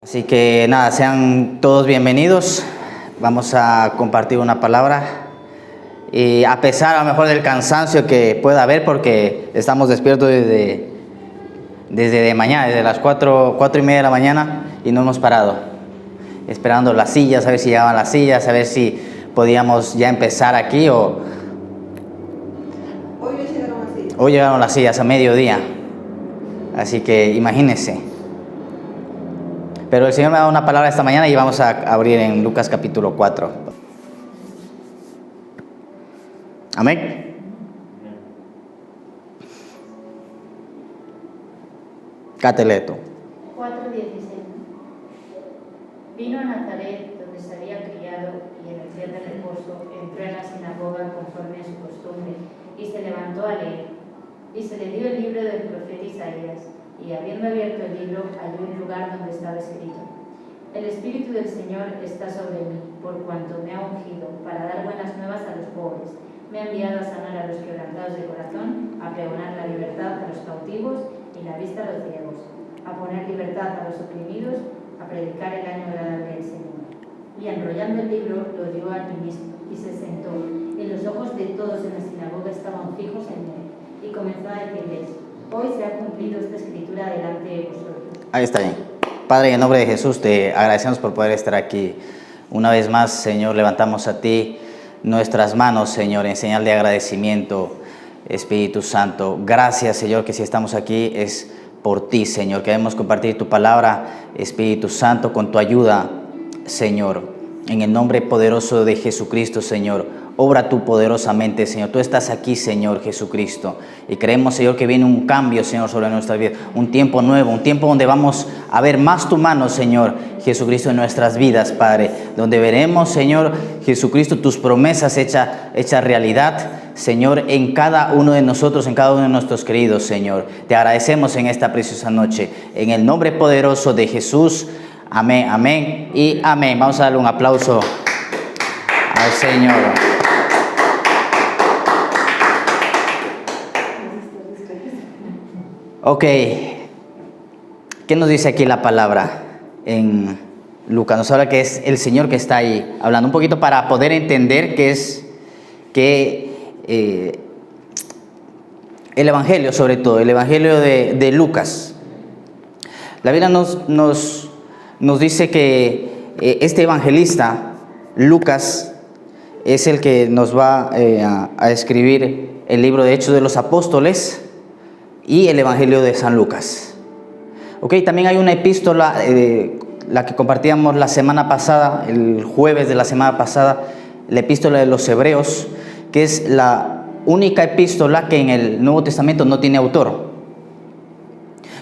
Así que nada, sean todos bienvenidos. Vamos a compartir una palabra. Y a pesar a lo mejor del cansancio que pueda haber, porque estamos despiertos desde mañana, desde las 4:30 de la mañana, y no hemos parado. Esperando las sillas, a ver si llegaban las sillas, a ver si podíamos ya empezar aquí o... Hoy llegaron las sillas a mediodía. Así que imagínense. Pero el Señor me ha dado una palabra esta mañana y vamos a abrir en Lucas capítulo 4. Amén. Cateleto. 4:16. Vino a Nazaret, donde se había criado, y en el día de reposo entró en la sinagoga conforme a su costumbre, y se levantó a leer. Y se le dio el libro del profeta Isaías, y habiendo abierto el libro, halló un lugar donde estaba escrito: El Espíritu del Señor está sobre mí, por cuanto me ha ungido para dar buenas nuevas a los pobres. Me ha enviado a sanar a los quebrantados de corazón, a pregonar la libertad a los cautivos y la vista a los ciegos, a poner libertad a los oprimidos, a predicar el año agradable del Señor. Y enrollando el libro, lo dio al ministro, y se sentó, y los ojos de todos en la sinagoga estaban fijos en él, y comenzó a decirles: Hoy se ha cumplido esta escritura delante de vosotros. Ahí está bien. Padre, en el nombre de Jesús te agradecemos por poder estar aquí. Una vez más, Señor, levantamos a ti nuestras manos, Señor, en señal de agradecimiento, Espíritu Santo. Gracias, Señor, que si estamos aquí es por ti, Señor. Queremos compartir tu palabra, Espíritu Santo, con tu ayuda, Señor. En el nombre poderoso de Jesucristo, Señor. Obra tú poderosamente, Señor. Tú estás aquí, Señor Jesucristo. Y creemos, Señor, que viene un cambio, Señor, sobre nuestra vida. Un tiempo nuevo, un tiempo donde vamos a ver más tu mano, Señor Jesucristo, en nuestras vidas, Padre. Donde veremos, Señor Jesucristo, tus promesas hechas realidad, Señor, en cada uno de nosotros, en cada uno de nuestros queridos, Señor. Te agradecemos en esta preciosa noche. En el nombre poderoso de Jesús. Amén, amén y amén. Vamos a darle un aplauso al Señor. Ok, ¿qué nos dice aquí la palabra en Lucas? Nos habla que es el Señor que está ahí hablando un poquito para poder entender qué es el Evangelio, sobre todo, el Evangelio de Lucas. La Biblia nos dice que este evangelista, Lucas, es el que nos va a escribir el libro de Hechos de los Apóstoles y el Evangelio de San Lucas. Ok, también hay una epístola, la que compartíamos la semana pasada, el jueves de la semana pasada, la epístola de los Hebreos, que es la única epístola que en el Nuevo Testamento no tiene autor.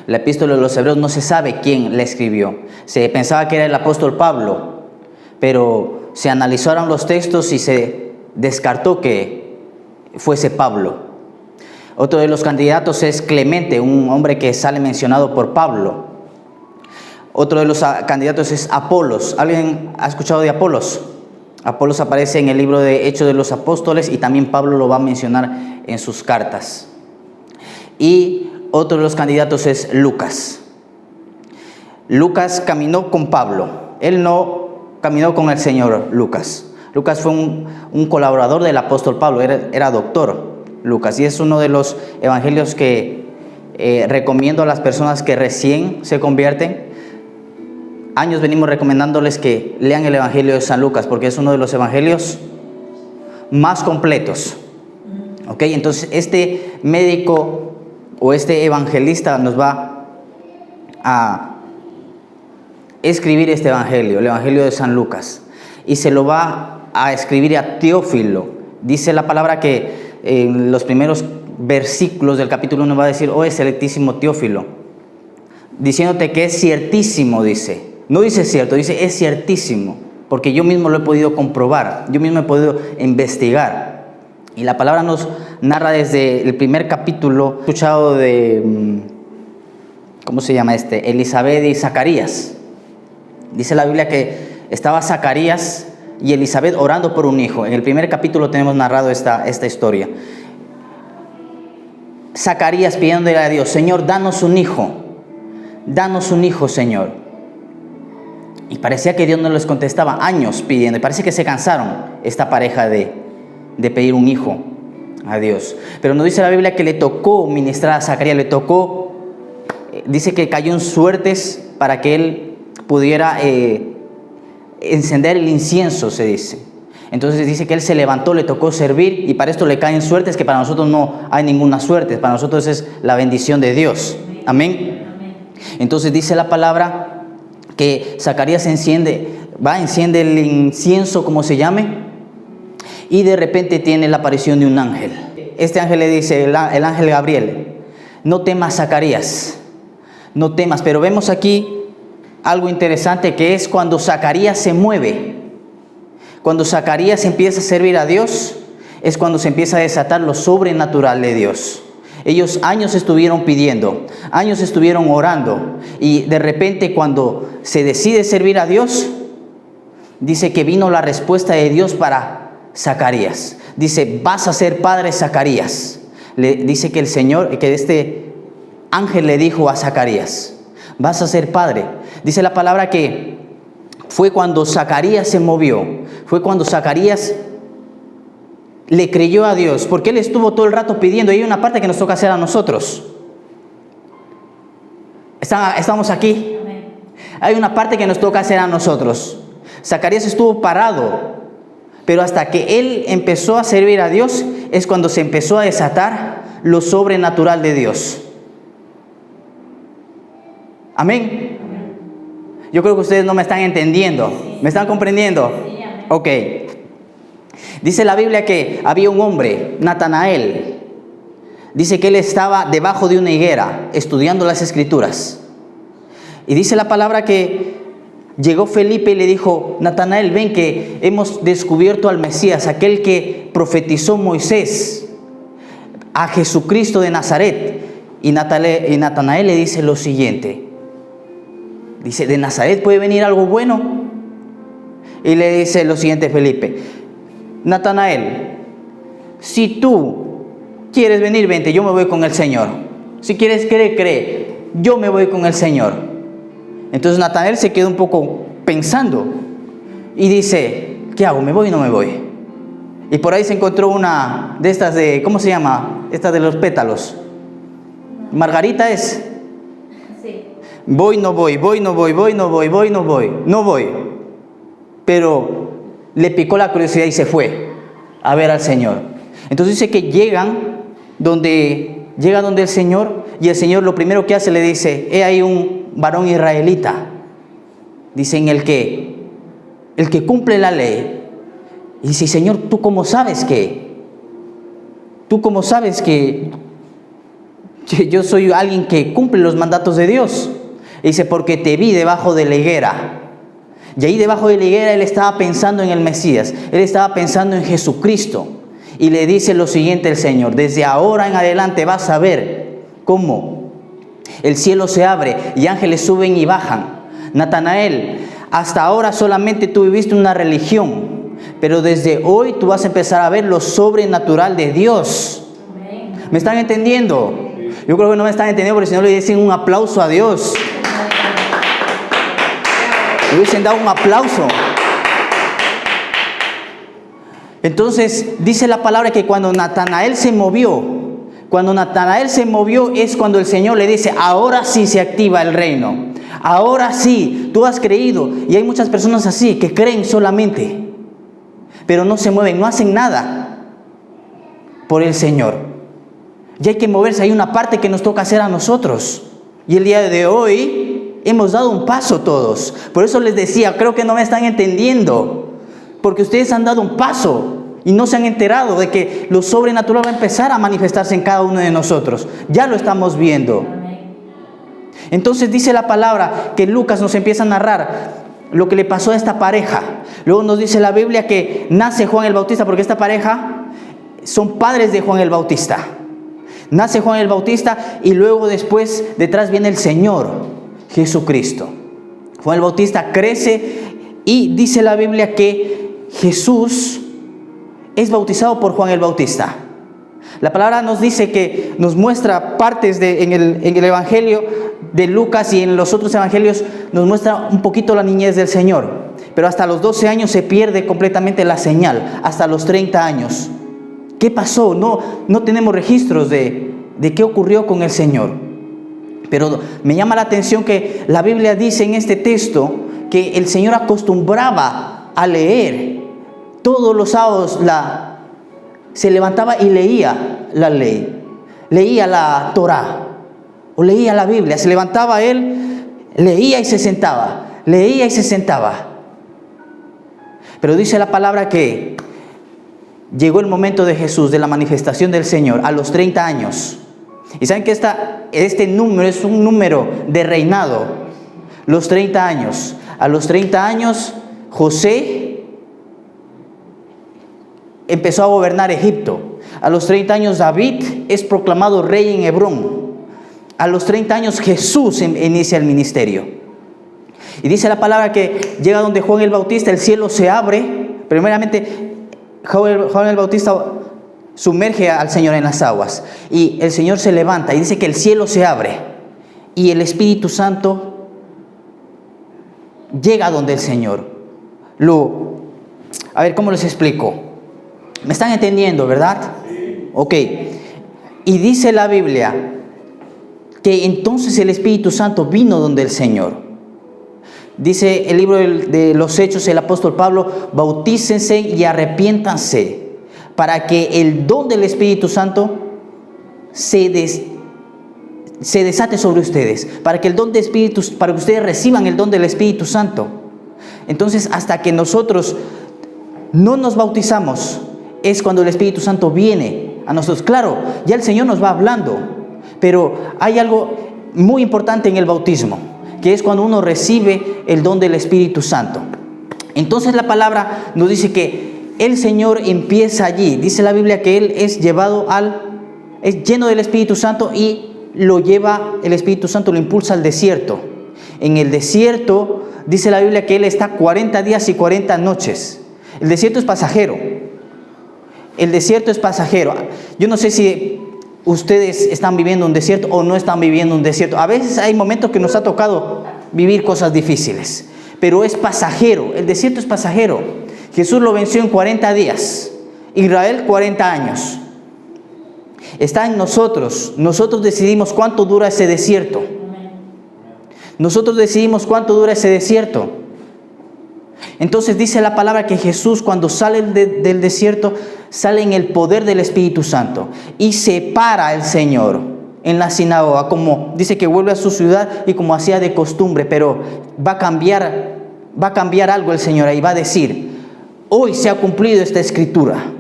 La epístola de los Hebreos no se sabe quién la escribió. Se pensaba que era el apóstol Pablo, pero se analizaron los textos y se descartó que fuese Pablo. Otro de los candidatos es Clemente, un hombre que sale mencionado por Pablo. Otro de los candidatos es Apolos. ¿Alguien ha escuchado de Apolos? Apolos aparece en el libro de Hechos de los Apóstoles y también Pablo lo va a mencionar en sus cartas. Y otro de los candidatos es Lucas. Lucas caminó con Pablo. Él no caminó con el Señor Lucas. Lucas fue un colaborador del apóstol Pablo, era doctor. Lucas, y es uno de los evangelios que recomiendo a las personas que recién se convierten. Años venimos recomendándoles que lean el Evangelio de San Lucas, porque es uno de los evangelios más completos. Ok, entonces este médico o este evangelista nos va a escribir este evangelio, el Evangelio de San Lucas, y se lo va a escribir a Teófilo. Dice la palabra que en los primeros versículos del capítulo 1 va a decir: oh, excelentísimo Teófilo, diciéndote que es ciertísimo, dice. No dice cierto, dice es ciertísimo, porque yo mismo lo he podido comprobar, yo mismo he podido investigar. Y la palabra nos narra desde el primer capítulo, he escuchado de, ¿cómo se llama Elizabeth y Zacarías. Dice la Biblia que estaba Zacarías y Elizabeth orando por un hijo. En el primer capítulo tenemos narrado esta historia. Zacarías pidiéndole a Dios: Señor, danos un hijo, Señor. Y parecía que Dios no les contestaba, años pidiendo. Y parece que se cansaron esta pareja de pedir un hijo a Dios. Pero nos dice la Biblia que le tocó ministrar a Zacarías, le tocó, dice que cayó en suertes para que él pudiera encender el incienso, se dice. Entonces dice que él se levantó, le tocó servir, y para esto le caen suertes que para nosotros no hay ninguna suerte, para nosotros es la bendición de Dios. Amén. Entonces dice la palabra que Zacarías enciende el incienso, como se llame, y de repente tiene la aparición de un ángel. Este ángel le dice, el ángel Gabriel, no temas, Zacarías, no temas. Pero vemos aquí algo interesante, que es cuando Zacarías se mueve. Cuando Zacarías empieza a servir a Dios, es cuando se empieza a desatar lo sobrenatural de Dios. Ellos años estuvieron pidiendo, años estuvieron orando, y de repente cuando se decide servir a Dios, dice que vino la respuesta de Dios para Zacarías. Dice, vas a ser padre, Zacarías. Le dice que el Señor, que este ángel le dijo a Zacarías, vas a ser padre. Dice la palabra que fue cuando Zacarías se movió, fue cuando Zacarías le creyó a Dios, porque él estuvo todo el rato pidiendo. Y hay una parte que nos toca hacer a nosotros. Estamos aquí. Hay una parte que nos toca hacer a nosotros. Zacarías estuvo parado, pero hasta que él empezó a servir a Dios es cuando se empezó a desatar lo sobrenatural de Dios. Amén. Yo creo que ustedes no me están entendiendo. ¿Me están comprendiendo? Ok. Dice la Biblia que había un hombre, Natanael. Dice que él estaba debajo de una higuera estudiando las Escrituras. Y dice la palabra que llegó Felipe y le dijo, Natanael, ven que hemos descubierto al Mesías, aquel que profetizó Moisés, a Jesucristo de Nazaret. Y Natanael le dice lo siguiente. Dice, ¿de Nazaret puede venir algo bueno? Y le dice lo siguiente Felipe. Natanael, si tú quieres venir, vente, yo me voy con el Señor. Si quieres creer, cree, yo me voy con el Señor. Entonces Natanael se quedó un poco pensando y dice, ¿qué hago? ¿Me voy o no me voy? Y por ahí se encontró una de estas de, ¿cómo se llama? Esta de los pétalos. Margarita es. Sí. Voy, no voy, voy, no voy, voy, no voy, voy, no voy, no voy. Pero le picó la curiosidad y se fue a ver al Señor. Entonces dice que llega donde el Señor, y el Señor lo primero que hace le dice, he ahí un varón israelita, dice, en el que cumple la ley. Y dice, Señor, ¿tú cómo sabes que yo soy alguien que cumple los mandatos de Dios? Y dice, porque te vi debajo de la higuera. Y ahí debajo de la higuera él estaba pensando en el Mesías, él estaba pensando en Jesucristo. Y le dice lo siguiente el Señor, desde ahora en adelante vas a ver cómo el cielo se abre y ángeles suben y bajan. Natanael, hasta ahora solamente tú viviste una religión, pero desde hoy tú vas a empezar a ver lo sobrenatural de Dios. ¿Me están entendiendo? Yo creo que no me están entendiendo, porque si no le dicen un aplauso a Dios. Le hubiesen dado un aplauso. Entonces dice la palabra que cuando Natanael se movió es cuando el Señor le dice, ahora sí se activa el reino. Ahora sí, tú has creído. Y hay muchas personas así que creen solamente, pero no se mueven, no hacen nada por el Señor. Y hay que moverse, hay una parte que nos toca hacer a nosotros. Y el día de hoy hemos dado un paso todos. Por eso les decía, creo que no me están entendiendo, porque ustedes han dado un paso y no se han enterado de que lo sobrenatural va a empezar a manifestarse en cada uno de nosotros. Ya lo estamos viendo. Entonces dice la palabra que Lucas nos empieza a narrar lo que le pasó a esta pareja. Luego nos dice la Biblia que nace Juan el Bautista, porque esta pareja son padres de Juan el Bautista. Nace Juan el Bautista y luego después detrás viene el Señor Jesucristo. Juan el Bautista crece y dice la Biblia que Jesús es bautizado por Juan el Bautista. La palabra nos dice que nos muestra partes en el Evangelio de Lucas y en los otros evangelios nos muestra un poquito la niñez del Señor. Pero hasta los 12 años se pierde completamente la señal, hasta los 30 años. ¿Qué pasó? No tenemos registros de qué ocurrió con el Señor. Pero me llama la atención que la Biblia dice en este texto que el Señor acostumbraba a leer todos los sábados, se levantaba y leía la ley, leía la Torá o leía la Biblia. Se levantaba él, leía y se sentaba, leía y se sentaba. Pero dice la palabra que llegó el momento de Jesús, de la manifestación del Señor, a los 30 años. Y saben que este número es un número de reinado, los 30 años. A los 30 años, José empezó a gobernar Egipto. A los 30 años, David es proclamado rey en Hebrón. A los 30 años, Jesús inicia el ministerio. Y dice la palabra que llega donde Juan el Bautista, el cielo se abre. Primeramente, Juan el Bautista sumerge al Señor en las aguas y el Señor se levanta y dice que el cielo se abre y el Espíritu Santo llega donde el Señor. A ver, ¿cómo les explico? ¿Me están entendiendo, verdad? Sí. Ok. Y dice la Biblia que entonces el Espíritu Santo vino donde el Señor. Dice el libro de los Hechos, el apóstol Pablo: bautícense y arrepiéntanse para que el don del Espíritu Santo se desate sobre ustedes, para que para que ustedes reciban el don del Espíritu Santo. Entonces, hasta que nosotros no nos bautizamos, es cuando el Espíritu Santo viene a nosotros. Claro, ya el Señor nos va hablando, pero hay algo muy importante en el bautismo, que es cuando uno recibe el don del Espíritu Santo. Entonces la palabra nos dice que el Señor empieza allí. Dice la Biblia que Él es lleno del Espíritu Santo y el Espíritu Santo lo impulsa al desierto. En el desierto dice la Biblia que Él está 40 días y 40 noches. El desierto es pasajero. El desierto es pasajero. Yo no sé si ustedes están viviendo un desierto o no están viviendo un desierto. A veces hay momentos que nos ha tocado vivir cosas difíciles, pero es pasajero. El desierto es pasajero. Jesús lo venció en 40 días. Israel 40 años. Está en nosotros. Nosotros decidimos cuánto dura ese desierto. Nosotros decidimos cuánto dura ese desierto. Entonces dice la palabra que Jesús, cuando sale del desierto, sale en el poder del Espíritu Santo y se para el Señor en la sinagoga, como dice que vuelve a su ciudad y como hacía de costumbre, pero va a cambiar algo el Señor ahí. Va a decir: hoy se ha cumplido esta escritura.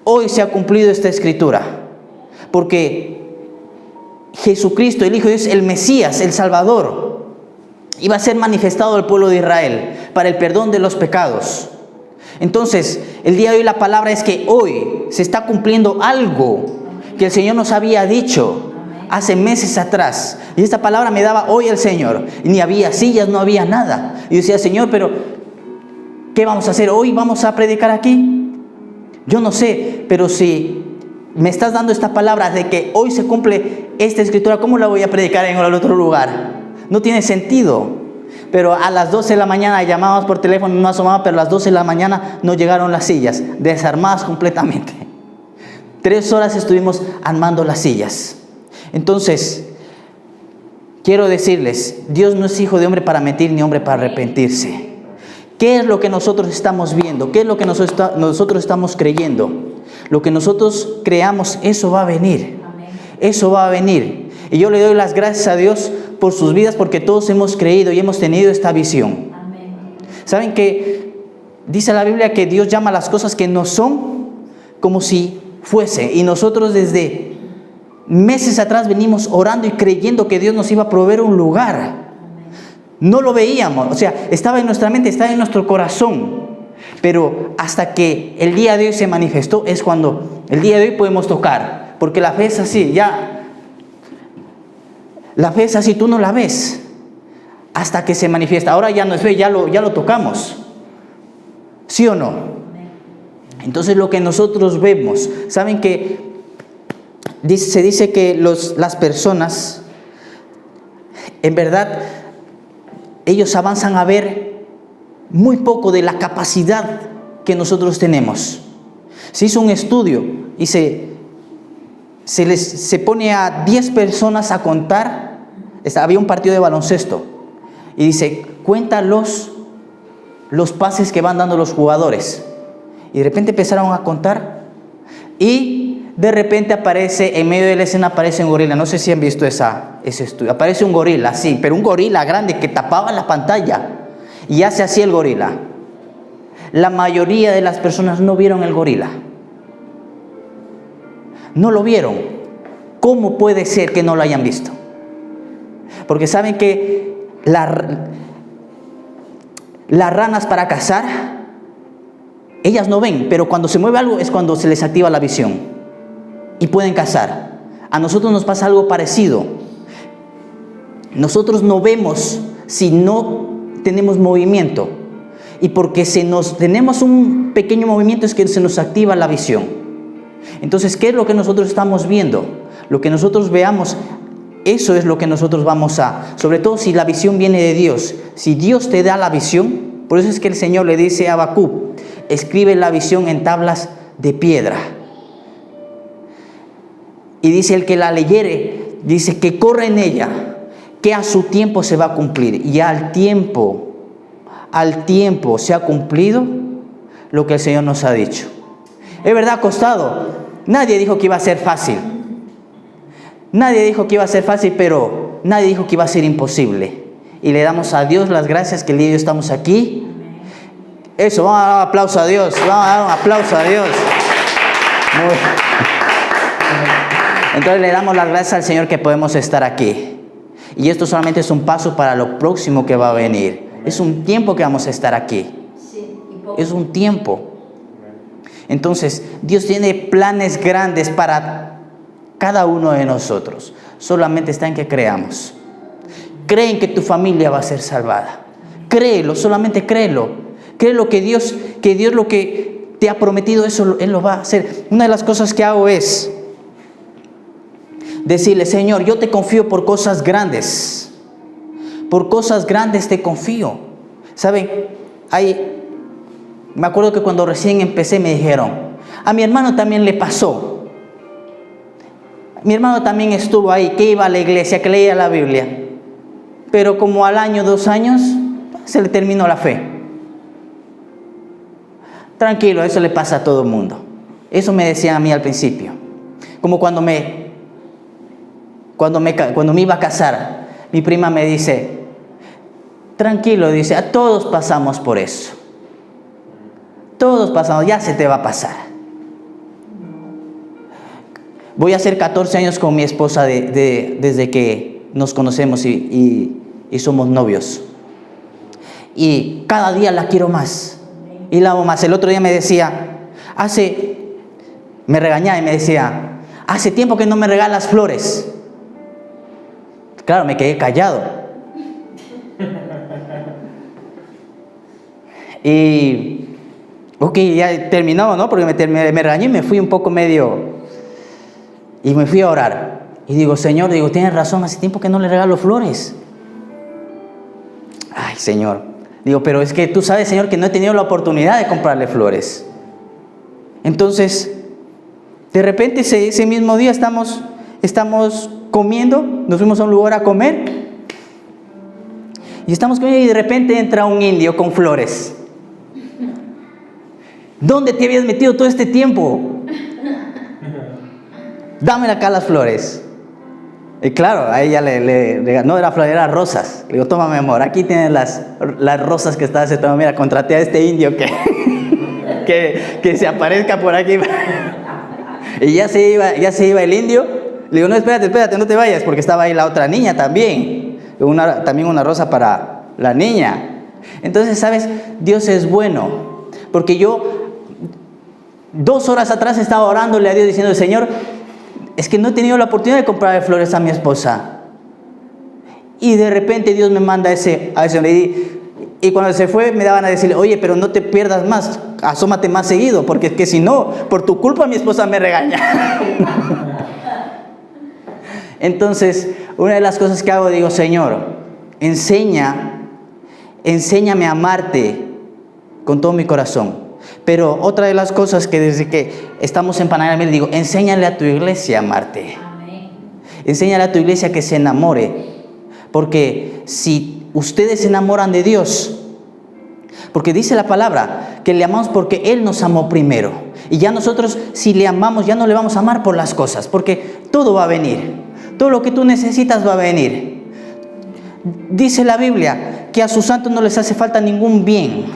Hoy se ha cumplido esta escritura. Porque Jesucristo, el Hijo de Dios, el Mesías, el Salvador, iba a ser manifestado al pueblo de Israel para el perdón de los pecados. Entonces, el día de hoy la palabra es que hoy se está cumpliendo algo que el Señor nos había dicho hace meses atrás. Y esta palabra me daba hoy el Señor. Y ni había sillas, no había nada. Y yo decía: Señor, pero ¿qué vamos a hacer? ¿Hoy vamos a predicar aquí? Yo no sé, pero si me estás dando esta palabra de que hoy se cumple esta escritura, ¿cómo la voy a predicar en otro lugar? No tiene sentido. Pero a las 12 de la mañana llamábamos por teléfono, no asomaba, pero a las 12 de la mañana no llegaron las sillas, desarmadas completamente. 3 horas estuvimos armando las sillas. Entonces, quiero decirles, Dios no es hijo de hombre para mentir, ni hombre para arrepentirse. ¿Qué es lo que nosotros estamos viendo? ¿Qué es lo que nosotros estamos creyendo? Lo que nosotros creamos, eso va a venir. Eso va a venir. Y yo le doy las gracias a Dios por sus vidas, porque todos hemos creído y hemos tenido esta visión. ¿Saben que dice la Biblia que Dios llama las cosas que no son como si fuese? Y nosotros desde meses atrás venimos orando y creyendo que Dios nos iba a proveer un lugar. No lo veíamos, o sea, estaba en nuestra mente, estaba en nuestro corazón. Pero hasta que el día de hoy se manifestó, es cuando el día de hoy podemos tocar. Porque la fe es así, la fe es así, tú no la ves hasta que se manifiesta. Ahora ya no es fe, ya lo tocamos. ¿Sí o no? Entonces lo que nosotros vemos, saben que se dice que las personas en verdad, ellos avanzan a ver muy poco de la capacidad que nosotros tenemos. Se hizo un estudio y se pone a 10 personas a contar. Había un partido de baloncesto y dice, cuenta los pases que van dando los jugadores. Y de repente empezaron a contar y de repente aparece, en medio de la escena aparece un gorila. No sé si han visto ese estudio. Aparece un gorila, sí, pero un gorila grande que tapaba la pantalla y hace así el gorila. La mayoría de las personas no vieron el gorila. No lo vieron. ¿Cómo puede ser que no lo hayan visto? Porque saben que las ranas para cazar, ellas no ven, pero cuando se mueve algo es cuando se les activa la visión y pueden cazar. A nosotros nos pasa algo parecido. Nosotros no vemos si no tenemos movimiento, y porque tenemos un pequeño movimiento es que se nos activa la visión. Entonces, ¿qué es lo que nosotros estamos viendo? Lo que nosotros veamos, eso es lo que nosotros vamos sobre todo si la visión viene de Dios. Si Dios te da la visión, por eso es que el Señor le dice a Habacuc, escribe la visión en tablas de piedra. Y dice, el que la leyere, dice que corra en ella, que a su tiempo se va a cumplir. Y al tiempo se ha cumplido lo que el Señor nos ha dicho. Es verdad, ha costado. Nadie dijo que iba a ser fácil. Nadie dijo que iba a ser fácil, pero nadie dijo que iba a ser imposible. Y le damos a Dios las gracias que el día de hoy estamos aquí. Eso, vamos a dar un aplauso a Dios. Vamos a dar un aplauso a Dios. Entonces le damos las gracias al Señor que podemos estar aquí. Y esto solamente es un paso para lo próximo que va a venir. Es un tiempo que vamos a estar aquí. Es un tiempo. Entonces, Dios tiene planes grandes para cada uno de nosotros. Solamente está en que creamos. Creen que tu familia va a ser salvada. Créelo, solamente créelo. Créelo que Dios lo que te ha prometido, eso Él lo va a hacer. Una de las cosas que hago es decirle, Señor, yo te confío por cosas grandes. Por cosas grandes te confío. ¿Saben? Me acuerdo que cuando recién empecé me dijeron, a mi hermano también le pasó. Mi hermano también estuvo ahí, que iba a la iglesia, que leía la Biblia. Pero como al año, 2 años, se le terminó la fe. Tranquilo, eso le pasa a todo el mundo. Eso me decían a mí al principio. Como cuando me iba a casar, mi prima me dice, tranquilo, dice, a todos pasamos por eso. Todos pasamos, ya se te va a pasar. Voy a hacer 14 años con mi esposa desde que nos conocemos y somos novios. Y cada día la quiero más y la amo más. El otro día me decía, me regañaba y me decía, hace tiempo que no me regalas flores. Claro, me quedé callado. Y, ok, ya terminó, ¿no? Porque me regañé y me fui un poco y me fui a orar. Y digo, Señor, tienes razón, hace tiempo que no le regalo flores. Ay, Señor. Digo, pero es que tú sabes, Señor, que no he tenido la oportunidad de comprarle flores. Entonces, de repente ese mismo día estamos comiendo, nos fuimos a un lugar a comer. Y estamos comiendo y de repente entra un indio con flores. ¿Dónde te habías metido todo este tiempo? Dame acá las flores. Y claro, a ella no era flor, eran rosas. Le digo, toma mi amor, aquí tienes las rosas que estás haciendo. Mira, contraté a este indio que se aparezca por aquí. Y ya se iba el indio. Le digo, no, espérate, no te vayas, porque estaba ahí la otra niña también. También una rosa para la niña. Entonces, ¿sabes? Dios es bueno. Porque yo 2 horas atrás estaba orándole a Dios diciendo, Señor, es que no he tenido la oportunidad de comprarle flores a mi esposa. Y de repente Dios me manda a ese y cuando se fue me daban a decirle, oye, pero no te pierdas más, asómate más seguido, porque es que si no, por tu culpa mi esposa me regaña. Entonces, una de las cosas que hago, digo, Señor, enséñame a amarte con todo mi corazón. Pero otra de las cosas que desde que estamos en Panamá, le digo, enséñale a tu iglesia a amarte. Amén. Enséñale a tu iglesia que se enamore. Porque si ustedes se enamoran de Dios, porque dice la palabra que le amamos porque Él nos amó primero. Y ya nosotros, si le amamos, ya no le vamos a amar por las cosas, porque todo va a venir. Todo lo que tú necesitas va a venir. Dice la Biblia que a sus santos no les hace falta ningún bien,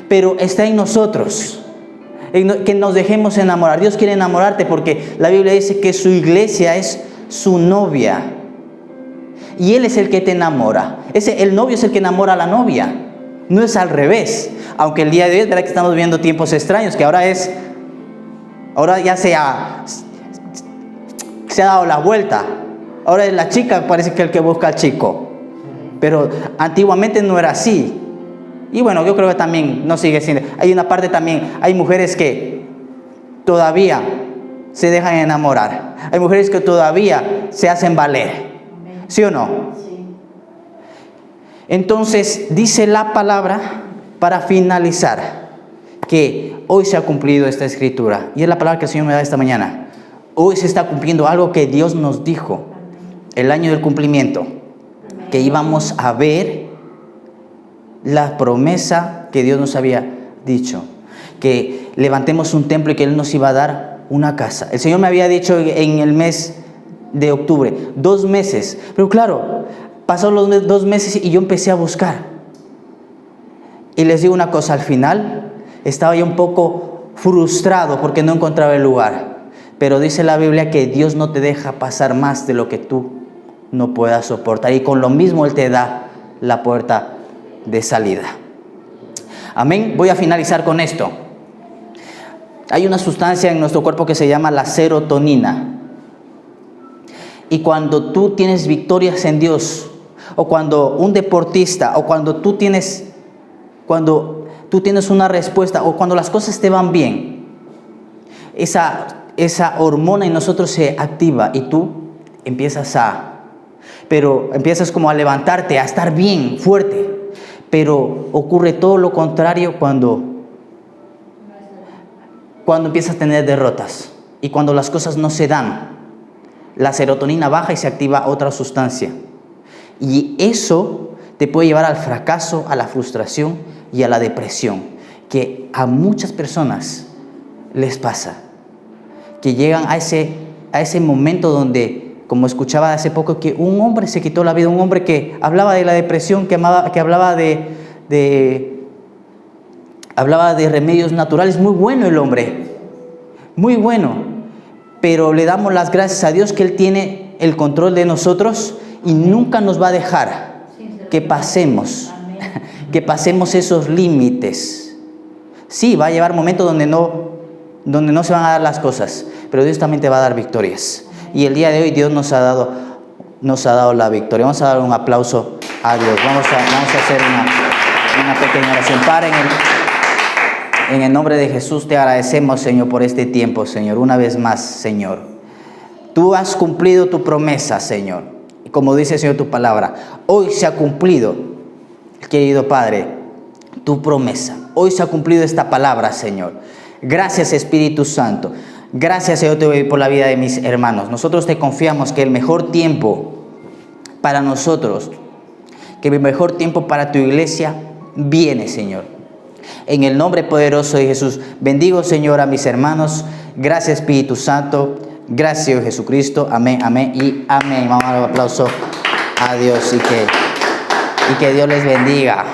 pero está en nosotros, que nos dejemos enamorar. Dios quiere enamorarte porque la Biblia dice que su iglesia es su novia. Y Él es el que te enamora. El novio es el que enamora a la novia. No es al revés. Aunque el día de hoy es verdad que estamos viviendo tiempos extraños, que ahora ya se ha dado la vuelta. Ahora es la chica, parece que el que busca al chico. Pero antiguamente no era así. Y bueno, yo creo que también no sigue siendo. Hay una parte también, hay mujeres que todavía se dejan enamorar. Hay mujeres que todavía se hacen valer. ¿Sí o no? Sí. Entonces, dice la palabra, para finalizar, que hoy se ha cumplido esta escritura. Y es la palabra que el Señor me da esta mañana. Hoy se está cumpliendo algo que Dios nos dijo. El año del cumplimiento. Que íbamos a ver la promesa que Dios nos había dicho. Que levantemos un templo y que Él nos iba a dar una casa. El Señor me había dicho en el mes de octubre, 2 meses. Pero claro, pasaron los 2 meses y yo empecé a buscar. Y les digo una cosa, al final estaba yo un poco frustrado porque no encontraba el lugar. Pero dice la Biblia que Dios no te deja pasar más de lo que tú no puedas soportar. Y con lo mismo Él te da la puerta de salida. Amén. Voy a finalizar con esto. Hay una sustancia en nuestro cuerpo que se llama la serotonina. Y cuando tú tienes victorias en Dios, o cuando un deportista, o cuando tú tienes una respuesta, o cuando las cosas te van bien, esa hormona en nosotros se activa y tú empiezas como a levantarte, a estar bien, fuerte. Pero ocurre todo lo contrario cuando empiezas a tener derrotas y cuando las cosas no se dan. La serotonina baja y se activa otra sustancia. Y eso te puede llevar al fracaso, a la frustración y a la depresión, que a muchas personas les pasa. Que llegan a ese momento donde, como escuchaba hace poco, que un hombre se quitó la vida, un hombre que hablaba de la depresión, que hablaba de remedios naturales. Muy bueno el hombre, muy bueno. Pero le damos las gracias a Dios que Él tiene el control de nosotros y nunca nos va a dejar que pasemos esos límites. Sí, va a llevar momentos donde no se van a dar las cosas, pero Dios también te va a dar victorias. Y el día de hoy Dios nos ha dado la victoria. Vamos a dar un aplauso a Dios. Vamos a hacer una pequeña oración. Padre, en el nombre de Jesús te agradecemos, Señor, por este tiempo, Señor. Una vez más, Señor. Tú has cumplido tu promesa, Señor. Y como dice, Señor, tu palabra, hoy se ha cumplido, querido Padre, tu promesa. Hoy se ha cumplido esta palabra, Señor. Gracias, Espíritu Santo. Gracias, Señor, te doy por la vida de mis hermanos. Nosotros te confiamos que el mejor tiempo para nosotros, que el mejor tiempo para tu iglesia viene, Señor. En el nombre poderoso de Jesús, bendigo, Señor, a mis hermanos. Gracias, Espíritu Santo. Gracias, Señor Jesucristo. Amén, amén y amén. Vamos a dar un aplauso a Dios y que Dios les bendiga.